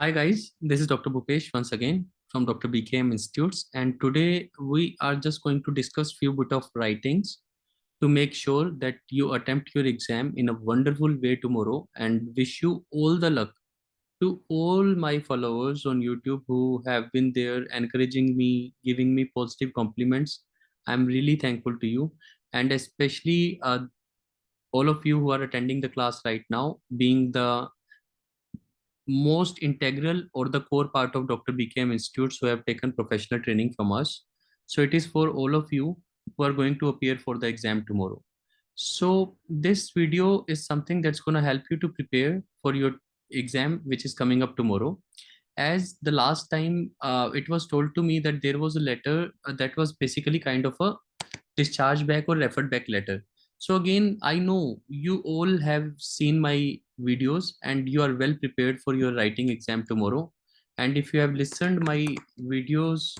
Hi guys, this is Dr. Bhupesh once again from Dr. BKM Institutes, and today we are just going to discuss few bit of writings to make sure that you attempt your exam in a wonderful way tomorrow, and wish you all the luck. To all my followers on YouTube who have been there encouraging me, giving me positive compliments, I'm really thankful to you, and especially all of you who are attending the class right now, being the most integral or the core part of Dr. BKM Institutes who have taken professional training from us. So it is for all of you who are going to appear for the exam tomorrow. So this video is something that's going to help you to prepare for your exam, which is coming up tomorrow. As the last time it was told to me that there was a letter that was basically kind of a discharge back or referred back letter. So again, I know you all have seen my videos and you are well prepared for your writing exam tomorrow. And if you have listened my videos,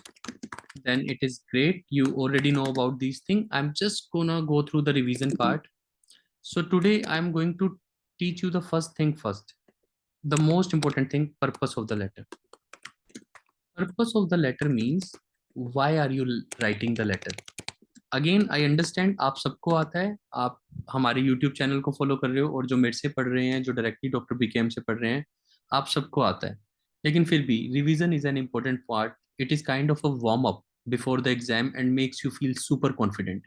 then it is great. You already know about these things. I'm just gonna go through the revision part. So today I'm going to teach you the first thing first. The most important thing, purpose of the letter. Purpose of the letter means why are you writing the letter? Again I understand आप सबको आता है, आप हमारे YouTube channel को follow कर रहे हो और जो मेरे से पढ़ रहे हैं, जो डायरेक्टली डॉक्टर बीकेएम से पढ़ रहे हैं, आप सबको आता है। लेकिन फिर भी revision is an important part. It is kind of a warm up before the exam and makes you feel super confident.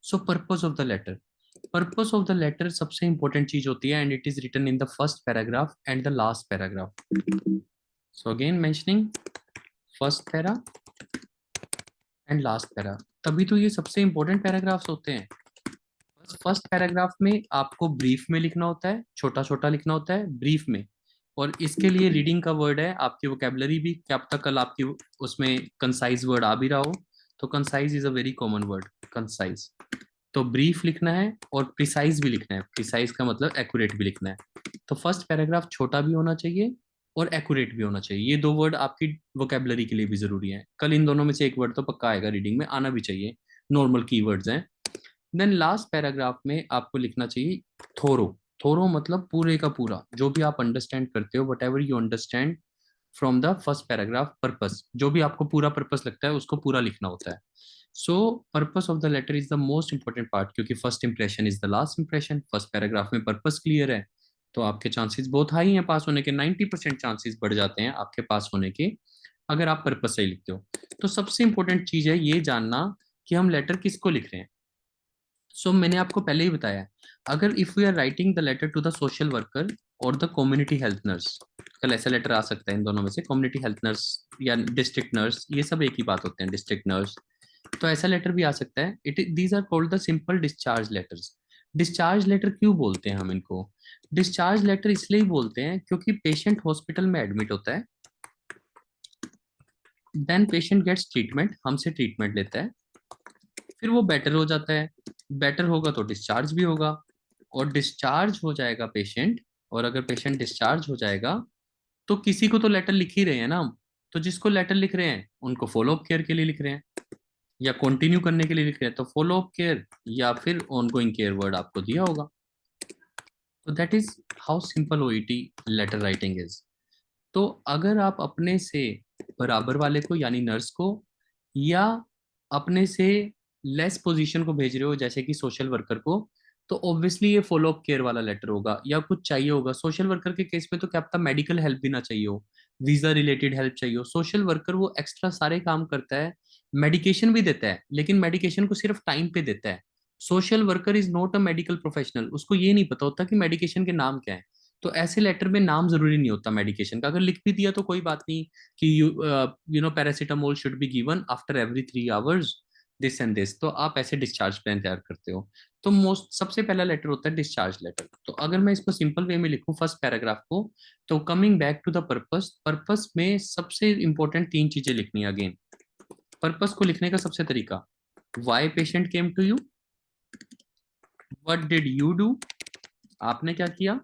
So purpose of the letter, purpose of the letter सबसे इंपॉर्टेंट चीज होती है and it is written in the first paragraph and the last paragraph. So again mentioning first para and last para, तभी तो ये सबसे important paragraphs होते हैं। फर्स्ट पैराग्राफ में आपको ब्रीफ में लिखना होता है, छोटा छोटा लिखना होता है ब्रीफ में, और इसके लिए रीडिंग का वर्ड है आपकी वोकेबलरी भी, क्या पता कल आपकी उसमें कंसाइज वर्ड आ भी रहा हो, तो concise is a very common word, concise. तो ब्रीफ लिखना है और प्रिसाइज भी लिखना है, प्रिसाइज का मतलब एक्यूरेट भी लिखना है। तो फर्स्ट पैराग्राफ छोटा भी होना चाहिए और एक्यूरेट भी होना चाहिए। ये दो वर्ड आपकी वोकेबलरी के लिए भी जरूरी है, कल इन दोनों में से एक वर्ड तो पक्का आएगा, रीडिंग में आना भी चाहिए, नॉर्मल कीवर्ड्स हैं। देन लास्ट पैराग्राफ में आपको लिखना चाहिए थोरो। थोरो मतलब पूरे का पूरा, जो भी आप अंडरस्टैंड करते हो, what ever you understand from the first paragraph, purpose, जो भी आपको पूरा पर्पस लगता है उसको पूरा लिखना होता है। So purpose of the letter is the most important part, क्योंकि first impression is the last impression. First paragraph में पर्पस क्लियर है तो आपके चांसेस बहुत हाई हैं पास होने के, 90% चांसेस बढ़ जाते हैं आपके पास होने के अगर आप पर्पस सही लिखते हो। तो सबसे इंपॉर्टेंट चीज है ये जानना कि हम लेटर किसको लिख रहे हैं। मैंने आपको पहले ही बताया, अगर if we are writing the letter to the social worker और द कम्युनिटी हेल्थ नर्स, कल ऐसा लेटर आ सकता है इन दोनों में से, कम्युनिटी हेल्थ नर्स या डिस्ट्रिक्ट नर्स, ये सब एक ही बात होते हैं, डिस्ट्रिक्ट नर्स। तो ऐसा लेटर भी आ सकता है। It these are called the simple discharge letters. Discharge letter क्यों बोलते हैं हम इनको? डिस्चार्ज लेटर इसलिए बोलते हैं क्योंकि पेशेंट हॉस्पिटल में एडमिट होता है, देन पेशेंट गेट्स ट्रीटमेंट, हमसे ट्रीटमेंट लेता है, फिर वो बेटर हो जाता है, बेटर होगा तो डिस्चार्ज भी होगा, और डिस्चार्ज हो जाएगा पेशेंट, और अगर पेशेंट डिस्चार्ज हो जाएगा तो किसी को तो लेटर लिख ही रहे हैं ना हम, तो जिसको लेटर लिख रहे हैं उनको फॉलो अप केयर के लिए लिख रहे हैं या कंटिन्यू करने के लिए लिख रहे हैं, तो फॉलो अप केयर या फिर ऑनगोइंग केयर वर्ड आपको दिया होगा। तो that is how simple OET letter writing is. तो अगर आप अपने से बराबर वाले को यानी नर्स को या अपने से लेस पोजीशन को भेज रहे हो जैसे कि सोशल वर्कर को, तो ऑब्वियसली ये फॉलो अप केयर वाला लेटर होगा या कुछ चाहिए होगा। सोशल वर्कर के केस में तो क्या पता मेडिकल हेल्प भी ना चाहिए हो, वीजा रिलेटेड हेल्प चाहिए हो। सोशल वर्कर वो एक्स्ट्रा सारे काम करता है, मेडिकेशन भी देता है, लेकिन मेडिकेशन को सिर्फ टाइम पे देता है। Social worker is not a medical professional, उसको ये नहीं पता होता कि मेडिकेशन के नाम क्या है। तो ऐसे लेटर में नाम जरूरी नहीं होता मेडिकेशन का, अगर लिख भी दिया तो कोई बात नहीं कि you know paracetamol should be given after every 3 hours, this and this, तो आप ऐसे डिस्चार्ज प्लान तैयार करते हो। तो मोस्ट सबसे पहला लेटर होता है डिस्चार्ज लेटर। तो अगर मैं इसको सिंपल वे में लिखूं फर्स्ट पैराग्राफ को, तो coming back to the purpose, purpose में सबसे इंपॉर्टेंट 3 चीजें लिखनी है। अगेन पर्पस को लिखने का सबसे तरीका, why patient came to you, what did you do, आपने क्या किया।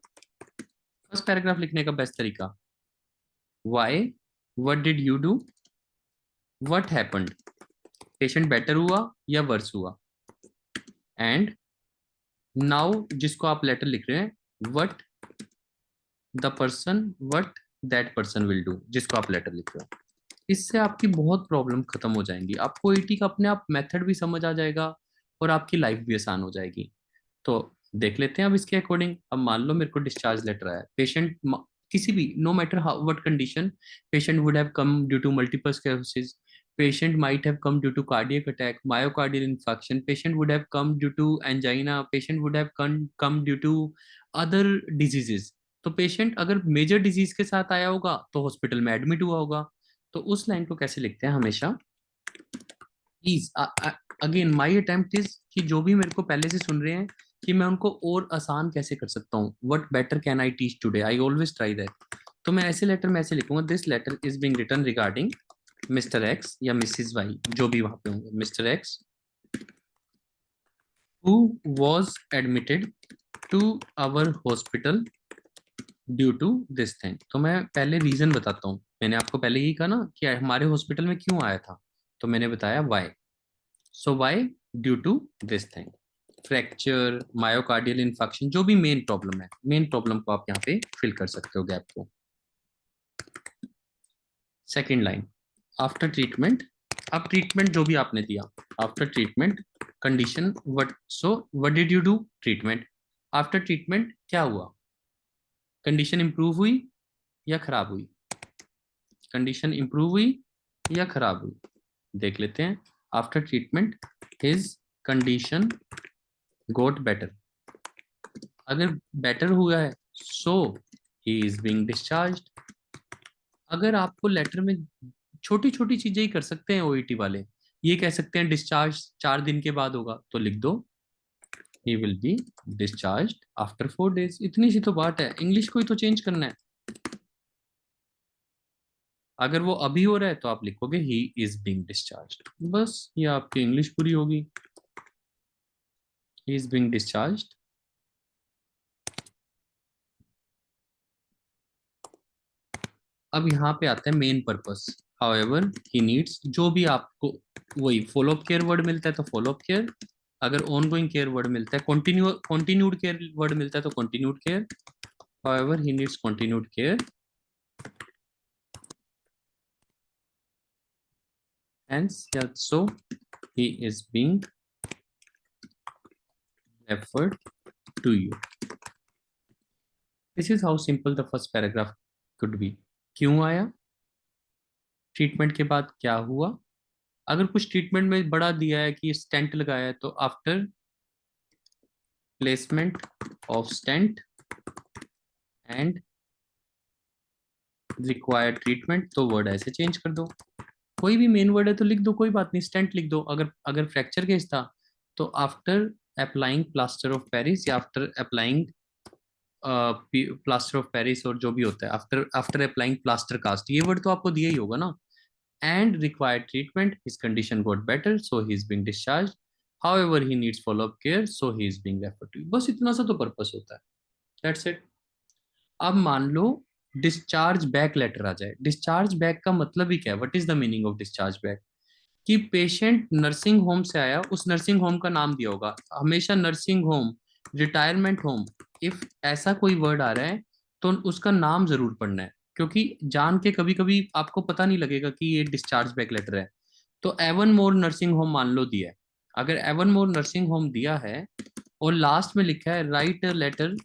फर्स्ट पैराग्राफ लिखने का बेस्ट तरीका, why, what did you do, what happened, patient better हुआ या वर्स हुआ, एंड नाउ जिसको आप लेटर लिख रहे हैं, what the person, what that person will do, जिसको आप लेटर लिख रहे हो। इससे आपकी बहुत प्रॉब्लम खत्म हो जाएंगी, आपको एटी का अपने आप मेथड भी समझ आ जाएगा और आपकी लाइफ भी आसान हो जाएगी। तो देख लेते हैं अब इसके अकॉर्डिंग। अब मान लो मेरे को डिस्चार्ज लेटर आया, पेशेंट किसी भी, no matter how what condition, patient would have come due to multiple sclerosis, patient might have come due to cardiac attack, myocardial infarction, patient would have come due to angina, patient would have come due to other diseases। तो patient अगर major disease के साथ आया होगा तो hospital में admit हुआ होगा। तो उस लाइन को कैसे लिखते हैं हमेशा, please again my attempt is कि जो भी मेरे को पहले से सुन रहे हैं कि मैं उनको और आसान कैसे कर सकता हूँ, what better can I teach today, I always try that. तो मैं ऐसे लेटर में ऐसे लिखूंगा, this letter is being written regarding mister X या मिसिस वाई, जो भी वहां पे होंगे, Mr X who was admitted to our hospital due to this thing. तो मैं पहले रीजन बताता हूँ, मैंने आपको पहले ही कहा ना कि हमारे हॉस्पिटल में क्यों आया था, तो मैंने बताया why. So why, due to this thing, fracture, myocardial infection, जो भी मेन प्रॉब्लम है, मेन प्रॉब्लम को आप यहाँ पे फिल कर सकते हो गैप को। सेकेंड लाइन, आफ्टर ट्रीटमेंट, अब ट्रीटमेंट जो भी आपने दिया, after treatment condition what, so what did you do, treatment, after treatment क्या हुआ, कंडीशन इंप्रूव हुई या खराब हुई, कंडीशन इंप्रूव हुई या खराब हुई, देख लेते हैं। After treatment his condition got better, अगर बेटर हुआ है so he is being discharged. अगर आपको लेटर में छोटी छोटी चीजें ही कर सकते हैं ओईटी वाले, ये कह सकते हैं डिस्चार्ज 4 दिन के बाद होगा, तो लिख दो he will be discharged after 4 days। इतनी सी तो बात है, इंग्लिश को ही तो चेंज करना है। अगर वो अभी हो रहा है तो आप लिखोगे ही इज बीइंग डिस्चार्ज्ड, बस ये आपकी इंग्लिश पूरी होगी, ही इज बीइंग डिस्चार्ज्ड। अब यहाँ पे आता है main purpose, however he needs, जो भी आपको वही फॉलो अप केयर वर्ड मिलता है तो फॉलो अप केयर, अगर ऑन गोइंग केयर वर्ड मिलता है, कंटिन्यूड केयर वर्ड मिलता है तो continued care, however he needs continued care, hence yeah, so he is being referred to you। this is how simple the first paragraph could be। क्यों आया, treatment के बाद क्या हुआ, अगर कुछ ट्रीटमेंट में बड़ा दिया है कि स्टेंट लगाया है तो after placement of stent and required treatment, तो वर्ड ऐसे चेंज कर दो। कोई भी मेन वर्ड है तो लिख दो, कोई बात नहीं, स्टेंट लिख दो। अगर अगर फ्रैक्चर केस था तो after applying plaster of Paris या after applying plaster of Paris, और जो भी होता है after after applying plaster cast, ये वर्ड तो आपको दिया ही होगा ना। And required treatment, his condition got better so he is being discharge, however he needs follow up care so he is being referred to. बस इतना सा तो पर्पस होता है, दैट्स इट। अब मान लो डिस्चार्ज बैक लेटर आ जाए, discharge back का मतलब ही क्या है, what is the meaning of discharge back, कि पेशेंट नर्सिंग होम से आया, उस नर्सिंग होम का नाम दिया होगा, हमेशा nursing home, retirement home, if ऐसा कोई वर्ड आ रहा है तो उसका नाम जरूर पढ़ना है, क्योंकि जान के कभी कभी आपको पता नहीं लगेगा कि ये डिस्चार्ज बैक लेटर है। तो एवन मोर नर्सिंग होम मान लो दिया है, अगर एवन मोर नर्सिंग होम दिया है और लास्ट में लिखा है write a letter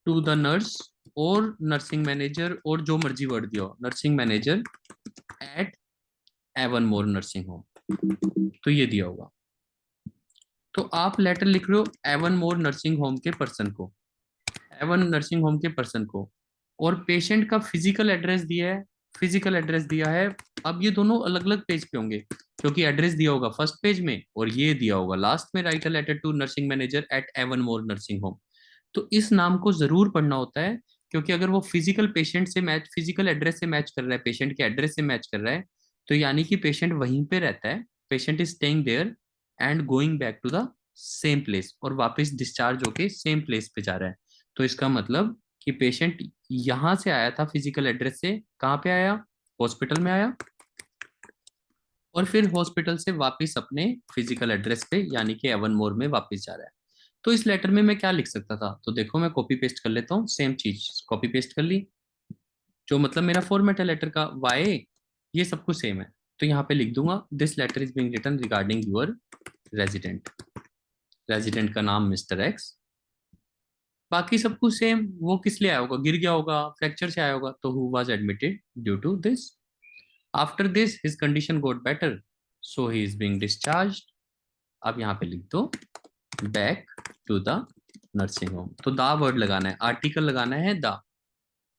to the nurse और नर्सिंग मैनेजर, और जो मर्जी वर्ड दिया हो, nursing manager at Avon More nursing home, तो ये दिया होगा। तो आप लेटर लिख रहे हो एवन मोर नर्सिंग होम के पर्सन को, एवन नर्सिंग होम के पर्सन को, और पेशेंट का फिजिकल एड्रेस दिया है, फिजिकल एड्रेस दिया है। अब ये दोनों अलग अलग पेज पे होंगे, क्योंकि एड्रेस दिया होगा फर्स्ट पेज में और ये दिया होगा लास्ट में, write a letter to nursing manager at Avon More nursing home. तो इस नाम को जरूर पढ़ना होता है, क्योंकि अगर वो फिजिकल पेशेंट से मैच, फिजिकल एड्रेस से मैच कर रहा है, पेशेंट के एड्रेस से मैच कर रहा है, तो यानी कि पेशेंट वहीं पे रहता है, patient is staying there and going back to the same place, और वापस डिस्चार्ज होके सेम प्लेस पे जा रहा है। तो इसका मतलब कि पेशेंट यहां से आया था फिजिकल एड्रेस से, कहाँ पे आया, हॉस्पिटल में आया, और फिर हॉस्पिटल से वापस अपने फिजिकल एड्रेस पे यानी कि एवन मोर में वापस जा रहा है। तो इस लेटर में मैं क्या लिख सकता था, तो देखो मैं कॉपी पेस्ट कर लेता हूँ, सेम चीज कॉपी पेस्ट कर ली, जो मतलब मेरा फॉर्मेट है लेटर का, वाई, ये सब कुछ सेम है। तो यहाँ पे लिख दूंगा this letter is being written regarding your resident. Resident का नाम मिस्टर एक्स। बाकी सब कुछ सेम। वो किस लिए आया होगा? गिर गया होगा, फ्रैक्चर से आया होगा, तो who was admitted due to this. After this his condition got better, so he is being discharged. अब यहाँ पे लिख दो back to the nursing home. तो द वर्ड लगाना है, आर्टिकल लगाना है द।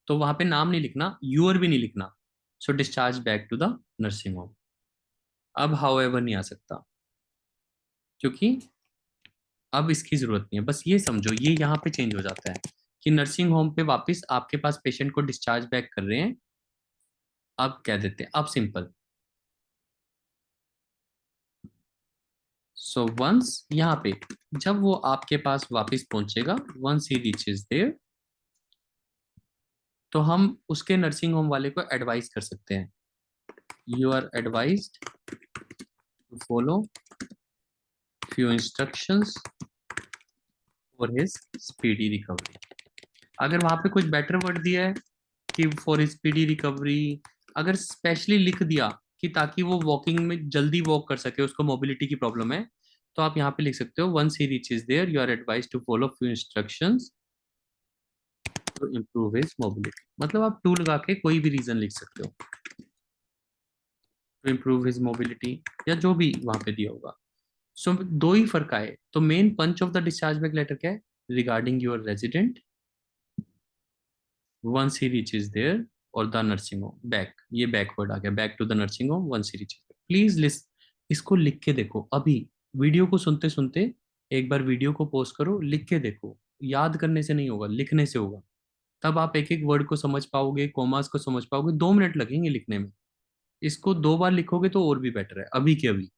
तो वहां पे नाम नहीं लिखना, यूर भी नहीं लिखना। So discharge back to the nursing home. अब हाउएवर नहीं आ सकता, क्योंकि अब इसकी जरूरत नहीं है। बस ये समझो, ये यहाँ पे चेंज हो जाता है कि नर्सिंग होम पे वापस आपके पास पेशेंट को डिस्चार्ज बैक कर रहे हैं। अब कह देते हैं, अब सिंपल। सो वंस यहाँ पे जब वो आपके पास वापस पहुंचेगा, वंस ही रीचेज देयर, तो हम उसके नर्सिंग होम वाले को एडवाइस कर सकते हैं, you are advised to follow few instructions for his speedy recovery. अगर वहां पे कुछ बेटर वर्ड दिया है कि फॉर हिज स्पीडी रिकवरी, अगर स्पेशली लिख दिया कि ताकि वो वॉकिंग में जल्दी वॉक कर सके, उसको मोबिलिटी की प्रॉब्लम है, तो आप यहाँ पे लिख सकते हो once he reaches there you are advise to follow few instructions to improve his mobility. मतलब आप टू लगा के कोई भी रीजन लिख सकते हो, टू इम्प्रूव हिज मोबिलिटी, या जो भी वहां पे दिया होगा। सो दो ही फर्क आए। तो main punch of the discharge back letter क्या है? Regarding your resident once he reaches there, और द नर्सिंग होम बैक, ये बैकवर्ड आ गया, back to the nursing home once he reaches. Please list, इसको लिख के देखो अभी। वीडियो को सुनते सुनते एक बार वीडियो को पॉज करो, लिख के देखो। याद करने से नहीं होगा, लिखने से होगा। तब आप एक एक वर्ड को समझ पाओगे, कॉमास को समझ पाओगे। 2 मिनट लगेंगे लिखने में। इसको 2 बार लिखोगे तो और भी बेटर है, अभी के अभी।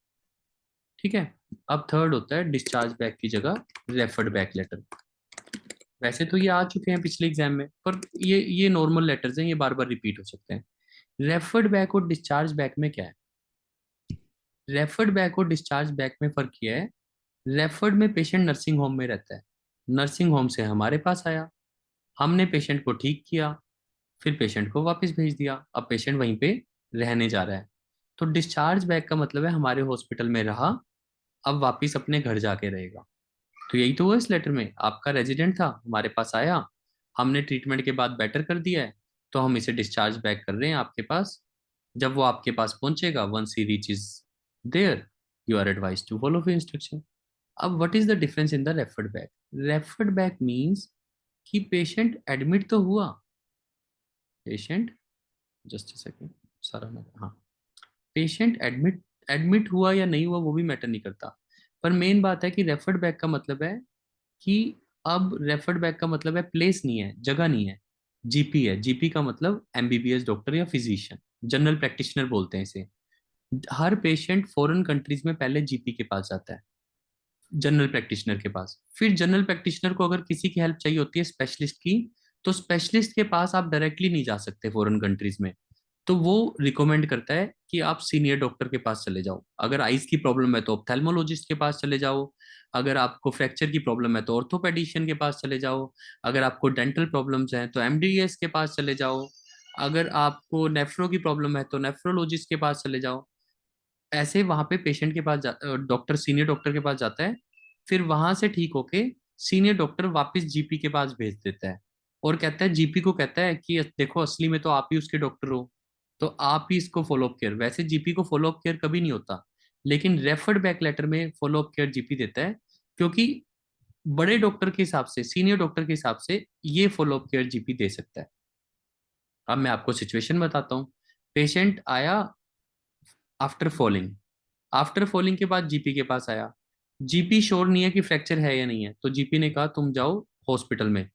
ठीक है। अब थर्ड होता है डिस्चार्ज बैक की जगह रेफर्ड बैक लेटर। वैसे तो ये आ चुके हैं पिछले एग्जाम में, पर ये नॉर्मल लेटर्स हैं, ये बार बार रिपीट हो सकते हैं। रेफर्ड बैक और डिस्चार्ज बैक में क्या है? रेफर्ड बैक और डिस्चार्ज बैक में फर्क किया है। रेफर्ड में पेशेंट नर्सिंग होम में रहता है, नर्सिंग होम से हमारे पास आया, हमने पेशेंट को ठीक किया, फिर पेशेंट को वापस भेज दिया, अब पेशेंट वहीं पे रहने जा रहा है। तो डिस्चार्ज बैक का मतलब है हमारे हॉस्पिटल में रहा, अब वापिस अपने घर जाके रहेगा। तो यही तो हुआ इस लेटर में, आपका रेजिडेंट था, हमारे पास आया, हमने ट्रीटमेंट के बाद बेटर कर दिया है, तो हम इसे डिस्चार्ज बैक कर रहे हैं आपके पास। जब वो आपके पास पहुंचेगा, once he reaches there you are advise to follow instruction. अब what is the difference in the referred back? Referred back means कि पेशेंट एडमिट तो हुआ, पेशेंट, जस्ट अ सेकंड, सारा मैं, हाँ, पेशेंट एडमिट एडमिट हुआ या नहीं हुआ वो भी मैटर नहीं करता। पर मेन बात है कि रेफर्ड बैक का मतलब है कि अब रेफर्ड बैक का मतलब है प्लेस नहीं है, जगह नहीं है, जीपी है। जीपी का मतलब एमबीबीएस डॉक्टर या फिजिशियन, जनरल प्रैक्टिशनर बोलते हैं इसे। हर पेशेंट फॉरेन कंट्रीज में पहले जीपी के पास जाता है, जनरल प्रैक्टिशनर के पास। फिर जनरल प्रैक्टिशनर को अगर किसी की हेल्प चाहिए होती है स्पेशलिस्ट की, तो स्पेशलिस्ट के पास आप डायरेक्टली नहीं जा सकते फॉरेन कंट्रीज में। तो वो रिकमेंड करता है कि आप सीनियर डॉक्टर के पास चले जाओ। अगर आइज की प्रॉब्लम है तो ऑप्थेल्मोलॉजिस्ट के पास चले जाओ। अगर आपको फ्रैक्चर की प्रॉब्लम है तो ऑर्थोपेडिशियन के पास चले जाओ। अगर आपको डेंटल प्रॉब्लम्स हैं तो एमडीएस के पास चले जाओ। अगर आपको नेफ्रो की प्रॉब्लम है तो नेफ्रोलॉजिस्ट के पास चले जाओ। ऐसे वहां पे पेशेंट के पास डॉक्टर, सीनियर डॉक्टर के पास जाता है। फिर वहां से ठीक होके सीनियर डॉक्टर वापस जीपी के पास भेज देता है, और कहता है, जीपी को कहता है कि देखो असली में तो आप ही उसके डॉक्टर हो, तो आप ही इसको फॉलोअप केयर। वैसे जीपी को फॉलोअप केयर कभी नहीं होता, लेकिन रेफर्ड बैक लेटर में फॉलोअप केयर जीपी देता है, क्योंकि बड़े डॉक्टर के हिसाब से, सीनियर डॉक्टर के हिसाब से ये फॉलोअप केयर जीपी दे सकता है। अब मैं आपको सिचुएशन बताता हूँ। पेशेंट आया आफ्टर फॉलिंग, आफ्टर फॉलिंग के बाद जीपी के पास आया। जीपी श्योर नहीं है कि फ्रैक्चर है या नहीं है, तो जीपी ने कहा तुम जाओ हॉस्पिटल में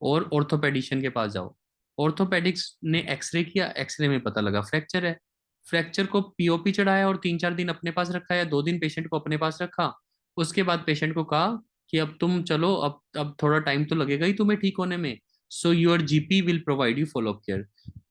और ऑर्थोपेडिशियन के पास जाओ। ऑर्थोपेडिक्स ने एक्सरे किया, एक्सरे में पता लगा फ्रैक्चर है। फ्रैक्चर को पीओपी चढ़ाया और 3-4 दिन अपने पास रखा, या 2 दिन पेशेंट को अपने पास रखा। उसके बाद पेशेंट को कहा कि अब तुम चलो, अब थोड़ा टाइम तो लगेगा ही तुम्हें ठीक होने में, so your GP will provide you follow up care.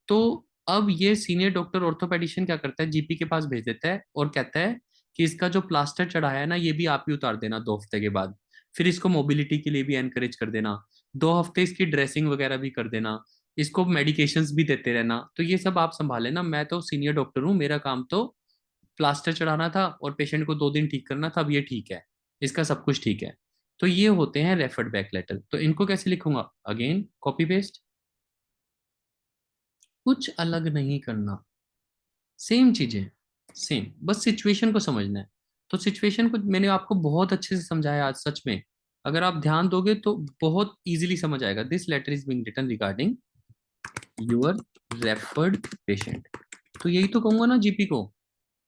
तो अब ये सीनियर डॉक्टर ऑर्थोपेडिशियन क्या करता है, जीपी के पास भेज देता है और कहता है कि इसका जो प्लास्टर चढ़ाया है ना, ये भी आप ही उतार देना 2 हफ्ते के बाद। फिर इसको मोबिलिटी के लिए भी एनकरेज कर देना, 2 हफ्ते इसकी ड्रेसिंग वगैरह भी कर देना। इसको मेडिकेशंस भी देते रहना, तो ये सब आप संभाले ना। मैं तो सीनियर डॉक्टर हूँ, मेरा काम तो प्लास्टर चढ़ाना था और पेशेंट को 2 दिन ठीक करना था। अब ये ठीक है, इसका सब कुछ ठीक है। तो ये होते हैं रेफर्ड बैक लेटर। तो इनको कैसे लिखूंगा? अगेन कॉपी पेस्ट, कुछ अलग नहीं करना, सेम चीजें, सेम, बस सिचुएशन को समझना है। तो सिचुएशन को मैंने आपको बहुत अच्छे से समझाया आज, सच में। अगर आप ध्यान दोगे तो बहुत इजीली समझ आएगा। This letter is being written regarding your referred patient. तो यही तो कहूंगा ना जीपी को,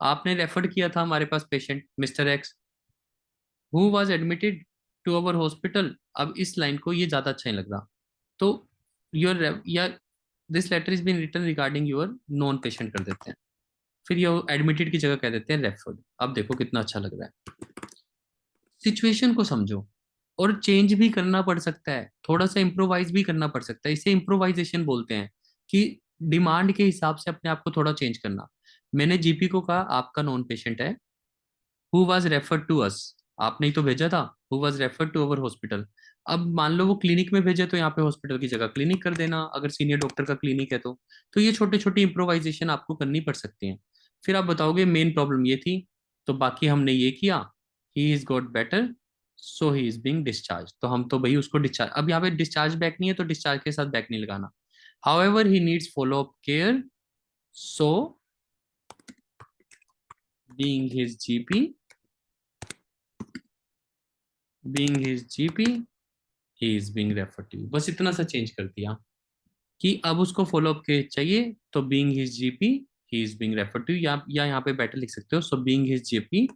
आपने रेफर्ड किया था हमारे पास patient mister X, who was admitted to our hospital. अब इस लाइन को ये ज्यादा अच्छा नहीं लग रहा, तो योर या this letter is been written regarding your known patient कर देते हैं, फिर ये एडमिटेड की जगह कह देते हैं रेफर्ड। अब देखो कितना अच्छा लग रहा है। सिचुएशन को समझो, और चेंज भी करना पड़ सकता है, थोड़ा सा इम्प्रोवाइज भी करना पड़ सकता है। इसे इम्प्रोवाइजेशन बोलते हैं, कि डिमांड के हिसाब से अपने आप को थोड़ा चेंज करना। मैंने जीपी को कहा आपका नॉन पेशेंट है, who was referred to us, आपने ही तो भेजा था, who was referred to our hospital. अब मान लो वो क्लिनिक में भेजे, तो यहाँ पे हॉस्पिटल की जगह क्लिनिक कर देना, अगर सीनियर डॉक्टर का क्लिनिक है तो ये छोटी छोटी इंप्रोवाइजेशन आपको करनी पड़ सकती है। फिर आप बताओगे मेन प्रॉब्लम ये थी, तो बाकी हमने ये किया, he is got better, so he is being discharge. तो हम तो भाई उसको डिस्चार्ज, अब यहाँ पे डिस्चार्ज बैक नहीं है तो डिस्चार्ज के साथ बैक नहीं लगाना। However he needs follow up care, so being his GP, being his GP he is being referred to you. बस इतना सा चेंज कर दिया कि अब उसको फॉलो अप के चाहिए, तो being his GP he is being referred to you, या यहाँ पे बेटर लिख सकते हो, so being his GP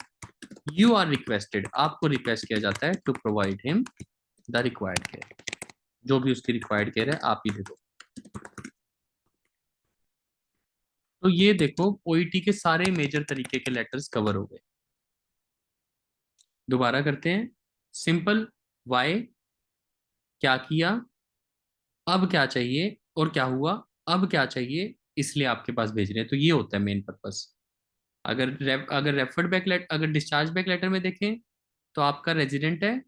you are requested, आपको रिक्वेस्ट किया जाता है to provide him the required care, जो भी उसकी रिक्वायर्ड केयर है आप ही दे दो। तो ये देखो ओईटी के सारे मेजर तरीके के लेटर्स कवर हो गए। दोबारा करते हैं। सिंपल, वाई, क्या किया, अब क्या चाहिए, और क्या हुआ, अब क्या चाहिए, इसलिए आपके पास भेज रहे हैं। तो ये होता है मेन पर्पस। अगर रेफर्ड बैक लेटर, अगर डिस्चार्ज बैक लेटर में देखें, तो आपका रेजिडेंट है,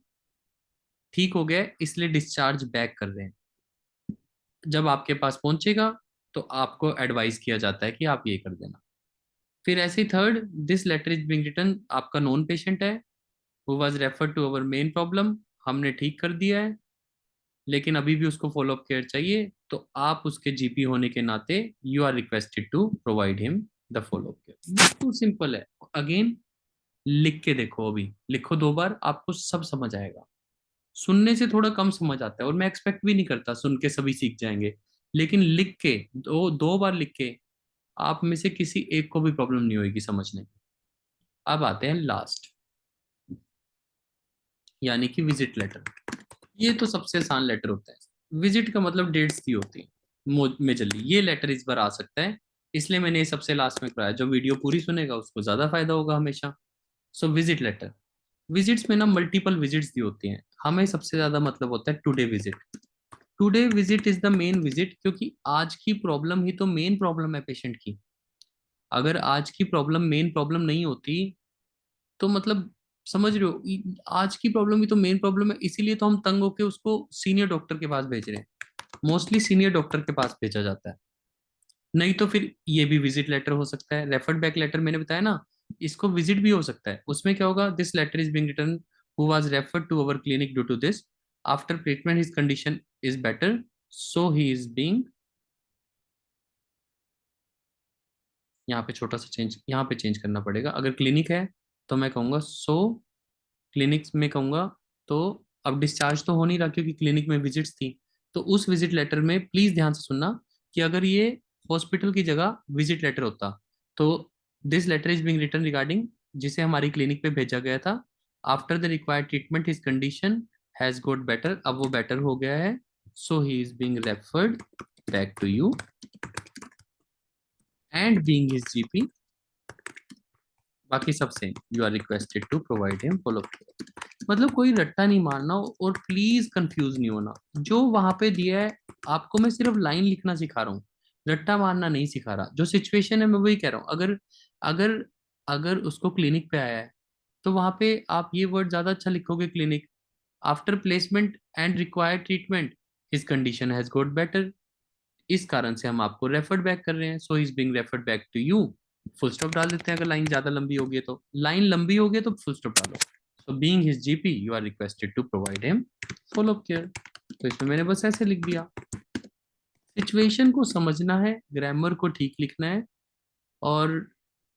ठीक हो गया, इसलिए डिस्चार्ज बैक कर रहे हैं। जब आपके पास पहुंचेगा तो आपको एडवाइस किया जाता है कि आप ये कर देना। फिर ऐसे ही third, this letter is being written, आपका नॉन पेशेंट है, who was referred to our main problem, हमने ठीक कर दिया है, लेकिन अभी भी उसको फॉलो अप केयर चाहिए, तो आप उसके जीपी होने के नाते you are requested to provide him the follow up care. बिल्कुल सिंपल है। अगेन लिख के देखो, अभी लिखो 2 बार, आपको सब समझ आएगा। सुनने से थोड़ा कम समझ आता है, और मैं एक्सपेक्ट भी नहीं करता सुन के सभी सीख जाएंगे, लेकिन लिख के, 2 बार लिख के, आप में से किसी एक को भी प्रॉब्लम नहीं होगी समझने की। अब आते हैं लास्ट, यानी कि विजिट लेटर। ये तो सबसे आसान लेटर होता है। विजिट का मतलब डेट्स दी होती है मेजरली। ये लेटर इस बार आ सकता है, इसलिए मैंने ये सबसे लास्ट में कराया। जो वीडियो पूरी सुनेगा उसको ज्यादा फायदा होगा हमेशा। सो विजिट लेटर, विजिट्स में ना मल्टीपल विजिट्स दी होती हैं, हमें सबसे ज्यादा मतलब होता है today visit. Today visit is the main visit, क्योंकि आज की प्रॉब्लम ही तो मेन प्रॉब्लम है पेशेंट की। अगर आज की प्रॉब्लम मेन प्रॉब्लम नहीं होती, तो मतलब समझ रहे हो, आज की प्रॉब्लम ही तो मेन प्रॉब्लम है, इसीलिए तो हम तंग होके उसको सीनियर डॉक्टर के पास भेज रहे हैं। मोस्टली सीनियर डॉक्टर के पास भेजा जाता है। नहीं तो फिर ये भी विजिट लेटर हो सकता है। रेफर्ड बैक लेटर मैंने बताया ना, इसको विजिट भी हो सकता है। उसमें क्या होगा, this letter is being written, who was referred to our clinic due to this, after treatment his condition is better, so he is being, यहाँ पे छोटा सा चेंज, यहाँ पे चेंज करना पड़ेगा। अगर क्लिनिक है तो मैं कहूँगा सो, क्लिनिक्स में कहूँगा तो, अब डिस्चार्ज तो हो नहीं रहा क्योंकि क्लिनिक में विजिट्स थी। तो उस विजिट लेटर में प्लीज ध्यान से सुनना, कि अगर ये हॉस्पिटल की जगह विजिट लेटर होता, तो this letter is being written regarding, जिसे हमारी क्लिनिक पे भेजा गया था, after the required treatment his condition has got better, अब वो बेटर हो गया है, so he is being referred back to you, and being his GP, बाकी सब same, you are requested to provide him follow. मतलब कोई रट्टा नहीं मारना, और प्लीज कंफ्यूज नहीं होना। जो वहां पे दिया है, आपको मैं सिर्फ लाइन लिखना सिखा रहा हूँ, रट्टा मारना नहीं सिखा रहा। जो सिचुएशन है मैं वही कह रहा हूँ। अगर अगर अगर उसको क्लिनिक पे आया है, तो वहां पे आप ये वर्ड ज्यादा अच्छा लिखोगे, clinic, after placement and required treatment his condition has got better, इस कारण से हम आपको रेफर्ड बैक कर रहे हैं, so is being referred back to you. Full stop डाल देते हैं, अगर लाइन ज्यादा लंबी होगी तो, लाइन लंबी होगी तो फुल स्टॉप डालो। So being his GP you are requested to provide him follow up care. तो इसमें मैंने बस ऐसे लिख दिया। सिचुएशन को समझना है, ग्रामर को ठीक लिखना है, और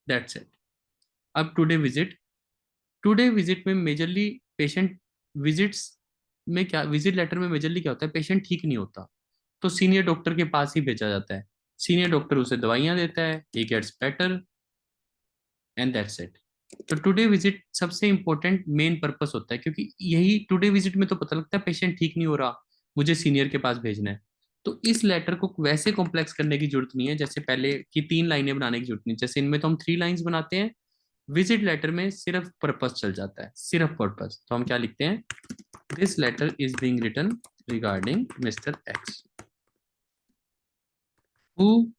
दैट्स इट। अब टुडे विजिट में मेजरली पेशेंट विजिट्स में क्या, विजिट लेटर में मेजरली क्या होता है, पेशेंट ठीक नहीं होता तो सीनियर डॉक्टर के पास ही भेजा जाता है। सीनियर डॉक्टर उसे दवाइयां देता है, he gets better, and that's it. तो टुडे विजिट सबसे इंपॉर्टेंट मेन पर्पस होता है, क्योंकि यही टुडे विजिट में तो पता लगता है पेशेंट ठीक नहीं हो रहा, मुझे सीनियर के पास भेजना है। तो इस लेटर को वैसे कॉम्प्लेक्स करने की जरूरत नहीं है जैसे पहले की 3 लाइनें बनाने की जरूरत नहीं, जैसे इनमें तो हम 3 लाइन्स बनाते हैं, विजिट लेटर में सिर्फ पर्पस चल जाता है, सिर्फ पर्पस। तो हम क्या लिखते हैं, this letter is being written regarding mister X who,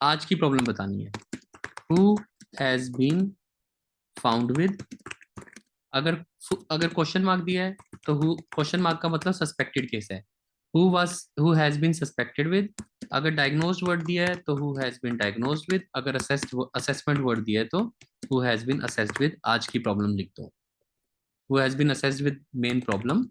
आज की प्रॉब्लम बतानी है, who has been found with, अगर अगर क्वेश्चन मार्क दिया है तो हु, क्वेश्चन मार्क का मतलब सस्पेक्टेड केस है, who has been suspected with. अगर डायग्नोज्ड वर्ड दिया है तो who has been diagnosed with, अगर असेसमेंट वर्ड दिया है तो who has been assessed with. आज की प्रॉब्लम लिख दो, who has been assessed with main problem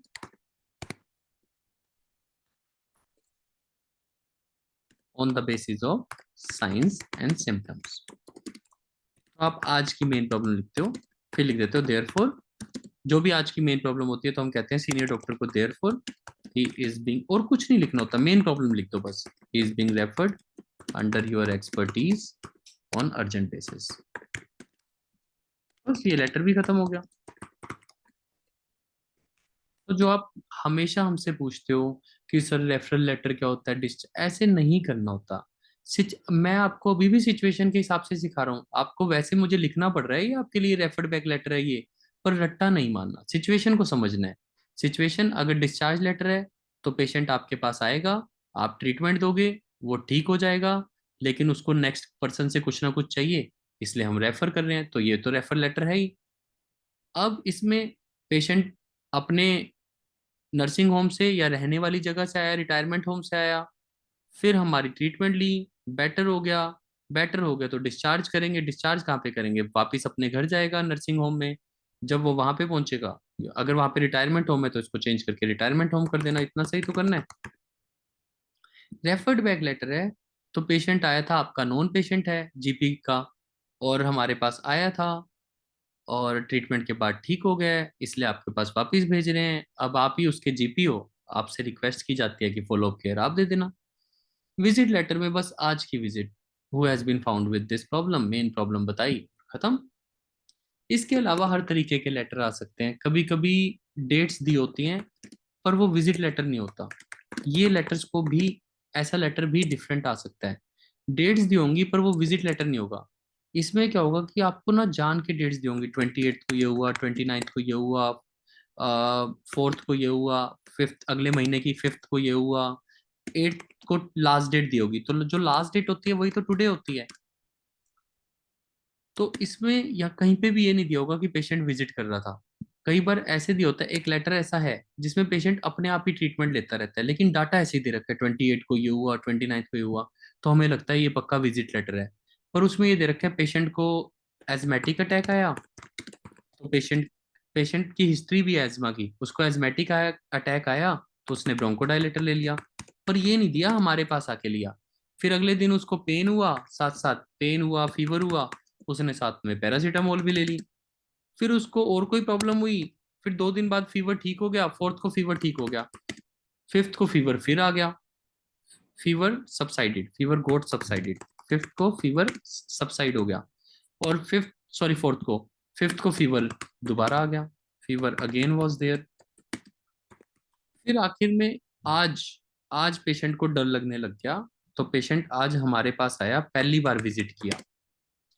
on the basis of signs and symptoms. तो आप आज की मेन प्रॉब्लम लिखते हो, फिर लिख देते हो देयरफॉर, जो भी आज की मेन प्रॉब्लम होती है तो हम कहते हैं सीनियर डॉक्टर को देयरफॉर ही इज बीइंग, और कुछ नहीं लिखना होता, मेन प्रॉब्लम लिख दो बस, ही is being referred under your expertise on urgent basis. बस ये लेटर भी खत्म हो गया। तो जो आप हमेशा हमसे पूछते हो कि सर रेफरल लेटर क्या होता है, ऐसे नहीं करना होता। मैं आपको अभी भी सिचुएशन के हिसाब से सिखा रहा हूँ, आपको वैसे मुझे लिखना पड़ रहा है ये आपके लिए रेफर्ड बैक लेटर है ये, पर रट्टा नहीं मानना, सिचुएशन को समझना है। सिचुएशन अगर डिस्चार्ज लेटर है तो पेशेंट आपके पास आएगा, आप ट्रीटमेंट दोगे, वो ठीक हो जाएगा, लेकिन उसको नेक्स्ट पर्सन से कुछ ना कुछ चाहिए, इसलिए हम रेफर कर रहे हैं, तो ये तो रेफर लेटर है ही। अब इसमें पेशेंट अपने नर्सिंग होम से या रहने वाली जगह से आया, रिटायरमेंट होम से आया, फिर हमारी ट्रीटमेंट ली, बेटर हो गया, बेटर हो गया तो डिस्चार्ज करेंगे, डिस्चार्ज कहाँ पे करेंगे, वापिस अपने घर जाएगा नर्सिंग होम में। जब वो वहां पे पहुंचेगा, अगर वहां पे रिटायरमेंट होम है तो इसको चेंज करके रिटायरमेंट होम कर देना, इतना सही तो करना है। रेफर्ड बैक लेटर है तो पेशेंट आया था, आपका नॉन पेशेंट है जीपी का, और हमारे पास आया था और ट्रीटमेंट के बाद ठीक हो गया है, इसलिए आपके पास वापिस भेज रहे हैं। अब आप ही उसके जीपी हो, आपसे रिक्वेस्ट की जाती है कि फॉलो अप केयर आप दे देना। विजिट लेटर में बस आज की visit, who has been found with this problem, main problem बताई, खत्म। इसके अलावा हर तरीके के लेटर आ सकते हैं, कभी कभी डेट्स दी होती हैं पर वो विजिट लेटर नहीं होता, ये लेटर्स को भी, ऐसा लेटर भी डिफरेंट आ सकता है। डेट्स दी होंगी पर वो विजिट लेटर नहीं होगा। इसमें क्या होगा कि आपको ना जान के डेट्स दी होंगी, 28th को ये हुआ, 29th को ये हुआ, 4th को ये हुआ, 5th अगले महीने की 5th को ये हुआ, 8th को लास्ट डेट दी होगी, तो जो लास्ट डेट होती है वही तो टुडे होती है। तो इसमें या कहीं पे भी ये नहीं दिया होगा कि पेशेंट विजिट कर रहा था। कई बार ऐसे दिया होता है, एक लेटर ऐसा है जिसमें पेशेंट अपने आप ही ट्रीटमेंट लेता रहता है, लेकिन डाटा ऐसे ही दे रखा है 28 को ये हुआ, 29 को ये हुआ, तो हमें लगता है ये पक्का विजिट लेटर है। पर उसमें ये दे रखा है पेशेंट को एजमेटिक अटैक आया, तो पेशेंट की हिस्ट्री भी है एजमा की, उसको एजमेटिक अटैक आया तो उसने ब्रोंकोडायलेटर ले लिया, पर ये नहीं दिया हमारे पास आके लिया। फिर अगले दिन उसको पेन हुआ, साथ साथ पेन हुआ, फीवर हुआ, उसने साथ में पैरासीटामोल भी ले ली। फिर उसको और कोई प्रॉब्लम हुई, फिर 2 दिन बाद फीवर ठीक हो गया, 4th को फीवर ठीक हो गया, 5th को फीवर फिर आ गया, fever subsided, fever got subsided, 5th को फीवर सबसाइड हो गया, और 4th को, 5th को फीवर दोबारा आ गया, फीवर अगेन वॉज देयर। फिर आखिर में आज आज पेशेंट को डर लगने लग गया, तो पेशेंट आज हमारे पास आया, पहली बार विजिट किया।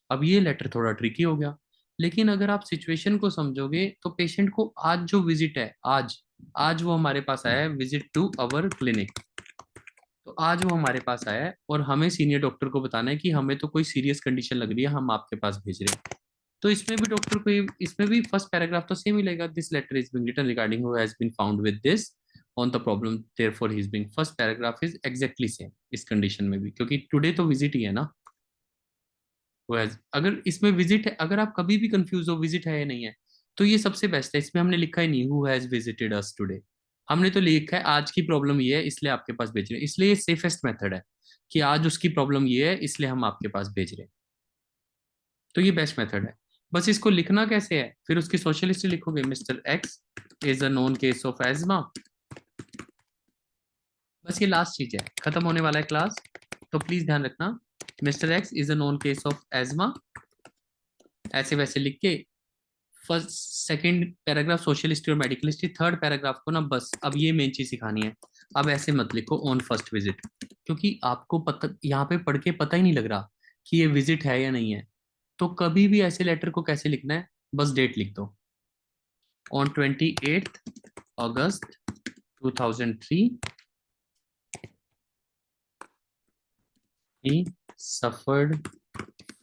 अब ये लेटर थोड़ा ट्रिकी हो गया, लेकिन अगर आप सिचुएशन को समझोगे तो पेशेंट को आज जो विजिट है, आज आज वो हमारे पास आया है, विजिट टू अवर क्लिनिक, तो आज वो हमारे पास आया है और हमें सीनियर डॉक्टर को बताना है कि हमें तो कोई सीरियस कंडीशन लग रही है, हम आपके पास भेज रहे हैं। तो इसमें भी इसमें भी फर्स्ट पैराग्राफ तो सेम ही लगेगा, this letter is being written regarding who has been found with this on the problem therefore he is being, first paragraph is exactly same इस कंडीशन में भी, क्योंकि टुडे तो विजिट ही है ना। वो है, अगर इसमें विजिट है, अगर आप कभी भी कंफ्यूज हो विजिट है या नहीं है, तो ये सबसे बेस्ट है। इसमें हमने लिखा ही नहीं who has visited us today, हमने तो लिखा है आज की प्रॉब्लम ये है इसलिए आपके पास भेज रहे हैं, इसलिए ये सेफेस्ट मेथड है कि आज उसकी प्रॉब्लम ये है इसलिए हम आपके पास भेज रहे हैं। तो ये बेस्ट मेथड है। बस इसको लिखना कैसे है, फिर उसकी सोशल हिस्ट्री लिखोगे, mister x is a known case of asthma. बस ये लास्ट चीज है, खत्म होने वाला है क्लास, तो प्लीज ध्यान रखना, mister x is a known case of asthma, ऐसे वैसे लिख के first second paragraph social history और मेडिकल हिस्ट्री, थर्ड पैराग्राफ को ना बस अब ये मेन चीज सिखानी है। अब ऐसे मत लिखो ऑन फर्स्ट विजिट, क्योंकि आपको पता यहाँ पे पढ़ के पता ही नहीं लग रहा कि ये विजिट है या नहीं है। तो कभी भी ऐसे लेटर को कैसे लिखना है, बस डेट लिख दो, on 28 August 2003 he suffered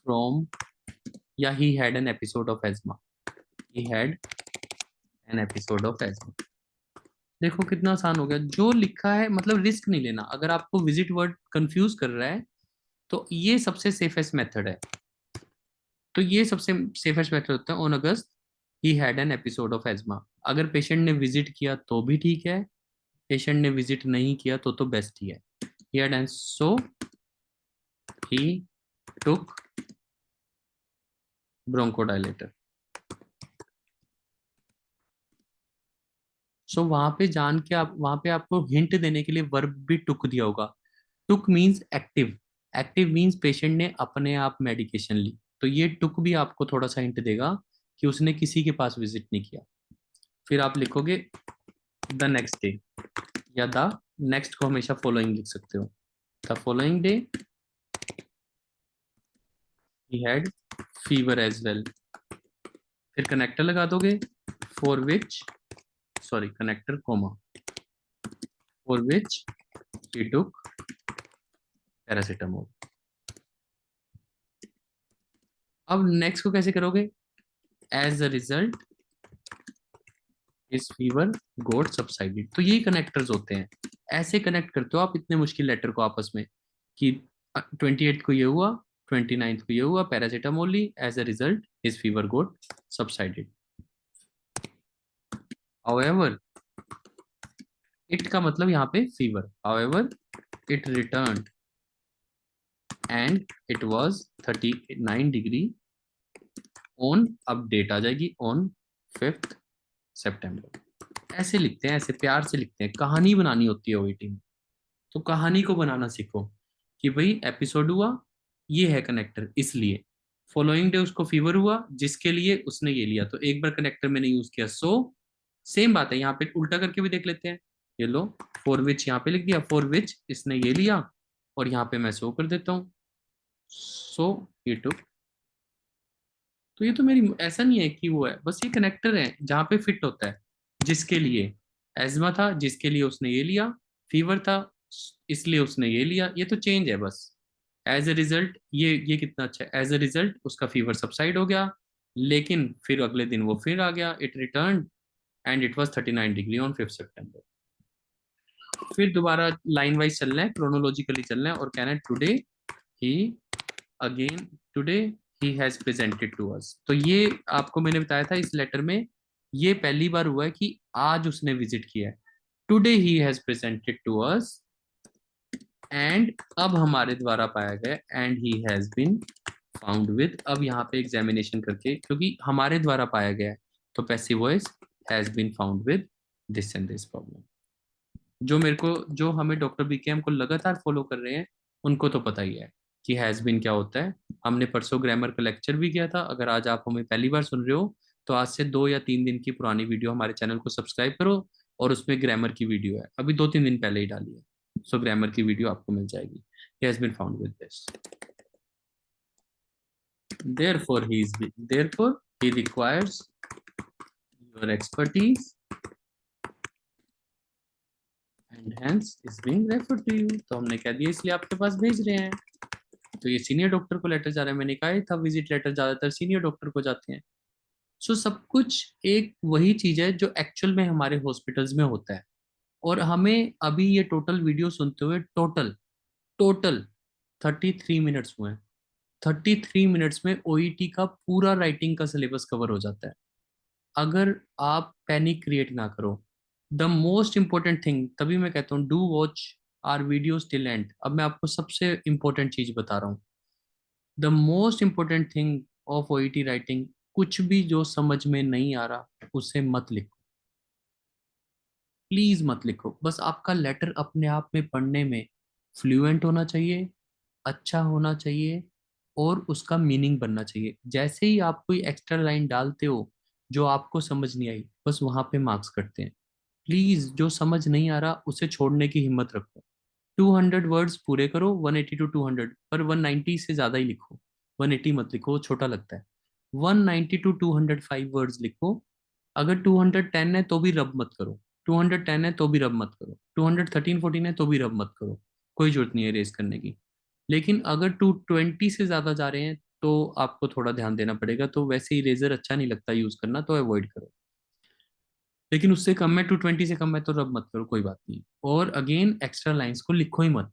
from, या he had an episode of asthma, he had an episode of asthma। देखो कितना आसान हो गया, जो लिखा है, मतलब रिस्क नहीं लेना। अगर आपको विजिट वर्ड कंफ्यूज कर रहा है तो ये सबसे सेफेस्ट मेथड है। तो ये सबसे सेफेस्ट मेथड होता है on August he had an episode of asthma. अगर पेशेंट ने विजिट किया तो भी ठीक है, पेशेंट ने विजिट नहीं किया तो बेस्ट ही है। He had and so he took bronchodilator. So वहां पे जान के आप, वहां पे आपको हिंट देने के लिए वर्ब भी टुक दिया होगा। Took means active, active means patient ने अपने आप मेडिकेशन ली, तो ये टुक भी आपको थोड़ा सा हिंट देगा कि उसने किसी के पास विजिट नहीं किया। फिर आप लिखोगे द नेक्स्ट डे, या द नेक्स्ट को हमेशा फॉलोइंग लिख सकते हो, the following day he had fever as well. फिर कनेक्टर लगा दोगे, for which, sorry connector comma, for which he took paracetamol. अब नेक्स्ट को कैसे करोगे, as a result his fever got subsided. तो यही कनेक्टर्स होते हैं, ऐसे कनेक्ट करते हो आप इतने मुश्किल लेटर को आपस में, कि 28 को ये हुआ, 29 को ये हुआ, पैरासीटामोल ली, as a result his fever got subsided. However, it का मतलब यहाँ पे fever, however it return and it was 39 degree on, अब डेट आ जाएगी ऑन 5th सितंबर। ऐसे लिखते हैं, ऐसे प्यार से लिखते हैं, कहानी बनानी होती है ओईटी में, तो कहानी को बनाना सीखो कि भाई एपिसोड हुआ, ये है कनेक्टर इसलिए, फॉलोइंग डे उसको फीवर हुआ जिसके लिए उसने ये लिया, तो एक बार कनेक्टर मैंने यूज किया सो। सेम बात है यहाँ पे, उल्टा करके भी देख लेते हैं, ये लो फॉर विच यहाँ पे लिख दिया, फॉर विच इसने ये लिया, और यहाँ पे मैं सो कर देता हूँ, सो ये टू। तो ये तो मेरी, ऐसा नहीं है कि वो है, बस ये कनेक्टर है जहाँ पे फिट होता है, जिसके लिए एज्मा था जिसके लिए उसने ये लिया, फीवर था इसलिए उसने ये लिया, ये तो चेंज है बस। एज ए रिजल्ट, ये कितना अच्छा है, एज ए रिजल्ट उसका फीवर सबसाइड हो गया, लेकिन फिर अगले दिन वो फिर आ गया, it return and it was 39 degree on 5th सितंबर। फिर दोबारा लाइन वाइज चलना है, क्रोनोलॉजिकली चलना है, और कहना है today he again, today he has presented to us. तो ये आपको मैंने बताया था इस लेटर में, ये पहली बार हुआ है कि आज उसने विजिट किया है, today he has presented to us, and अब हमारे द्वारा पाया गया, and he has been found with. अब यहाँ पे एग्जामिनेशन करके, क्योंकि हमारे द्वारा पाया गया है, तो passive voice has been found with this and this problem. जो मेरे को, जो हमें डॉक्टर बीकेएम को लगातार फॉलो कर रहे हैं, उनको तो पता ही है कि हैज बीन क्या होता है। हमने परसों ग्रामर का लेक्चर भी किया था, अगर आज आप हमें पहली बार सुन रहे हो तो आज से 2 या 3 दिन की पुरानी वीडियो हमारे चैनल को सब्सक्राइब करो, और उसमें ग्रामर की वीडियो है, अभी 2-3 दिन पहले ही डाली है, सो ग्रामर की वीडियो आपको मिल जाएगी। he has been found with this, therefore therefore he requires your expertise and hence is being referred to you। तो हमने कह दिया इसलिए आपके पास भेज रहे हैं। तो ये सीनियर डॉक्टर को लेटर जा रहा है, मैंने कहा ही था विजिट लेटर ज्यादातर सीनियर डॉक्टर को जाते हैं। सो सब कुछ एक वही चीज है जो एक्चुअल में हमारे हॉस्पिटल्स में होता है। और हमें अभी ये टोटल वीडियो सुनते हुए टोटल टोटल 33 मिनट्स हुए हैं। 33 मिनट्स में ओईटी का पूरा राइटिंग का सिलेबस कवर हो जाता है, अगर आप पैनिक क्रिएट ना करो। द मोस्ट इंपॉर्टेंट थिंग, तभी मैं कहता हूँ do watch our videos till end. अब मैं आपको सबसे इंपॉर्टेंट चीज बता रहा हूँ, the most important thing of OET writing, कुछ भी जो समझ में नहीं आ रहा उसे मत लिखो, प्लीज मत लिखो। बस आपका लेटर अपने आप में पढ़ने में फ्लुएंट होना चाहिए, अच्छा होना चाहिए, और उसका मीनिंग बनना चाहिए। जैसे ही आप कोई एक्स्ट्रा लाइन डालते हो जो आपको समझ नहीं आई, बस वहां पे मार्क्स कटते हैं। प्लीज जो समझ नहीं आ रहा उसे छोड़ने की हिम्मत रखो। 200 वर्ड्स पूरे करो, 180 to 200, पर 190 से ज्यादा ही लिखो। 180 मत लिखो, वो छोटा लगता है। 190 to 205 वर्ड्स लिखो। अगर 210 है तो भी रब मत करो, 210 है तो भी रब मत करो, 213-14 है तो भी रब मत करो, कोई जरूरत नहीं है रेस करने की। लेकिन अगर 220 से ज्यादा जा रहे हैं तो आपको थोड़ा ध्यान देना पड़ेगा। तो वैसे ही इरेजर अच्छा नहीं लगता यूज करना, तो अवॉइड करो। लेकिन उससे कम है, 220 से कम है तो रब मत करो, कोई बात नहीं। और अगेन एक्स्ट्रा लाइंस को लिखो ही मत।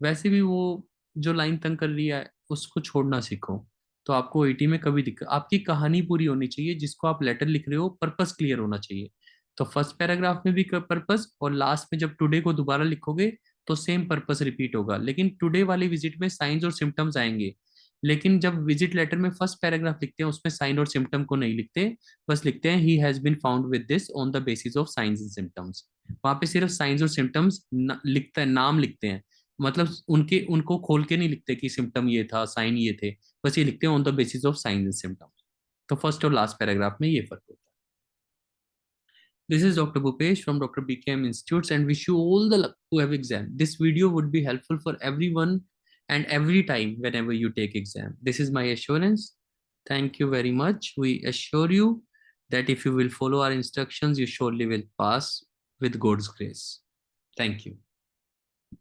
वैसे भी वो जो लाइन तंग कर रही है उसको छोड़ना सीखो, तो आपको ओईटी में कभी दिक्कत। आपकी कहानी पूरी होनी चाहिए, जिसको आप लेटर लिख रहे हो पर्पस क्लियर होना चाहिए। तो फर्स्ट पैराग्राफ में भी पर्पस, और लास्ट में जब टुडे को दोबारा लिखोगे तो सेम पर्पस रिपीट होगा। लेकिन टुडे वाली विजिट में साइंस और सिम्टम्स आएंगे, लेकिन जब विजिट लेटर में फर्स्ट पैराग्राफ लिखते हैं उसमें साइन और सिम्टम को नहीं लिखते, बस लिखते हैं he has been found with this on the basis of signs and symptoms. वहां पे सिर्फ साइंस और सिम्टम्स लिखता है, नाम लिखते हैं। मतलब उनके उनको खोल के नहीं लिखते कि सिम्टम ये था, साइन ये थे, बस ये लिखते हैं on the basis of signs and symptoms. तो फर्स्ट और लास्ट पैराग्राफ में ये फर्क होता है। This is Dr. Bhupesh from Dr. BKM Institutes and wish you all the luck to have exam. This video would be helpful for everyone and every time whenever you take exam. This is my assurance. Thank you very much. We assure you that if you will follow our instructions, you surely will pass with God's grace. Thank you.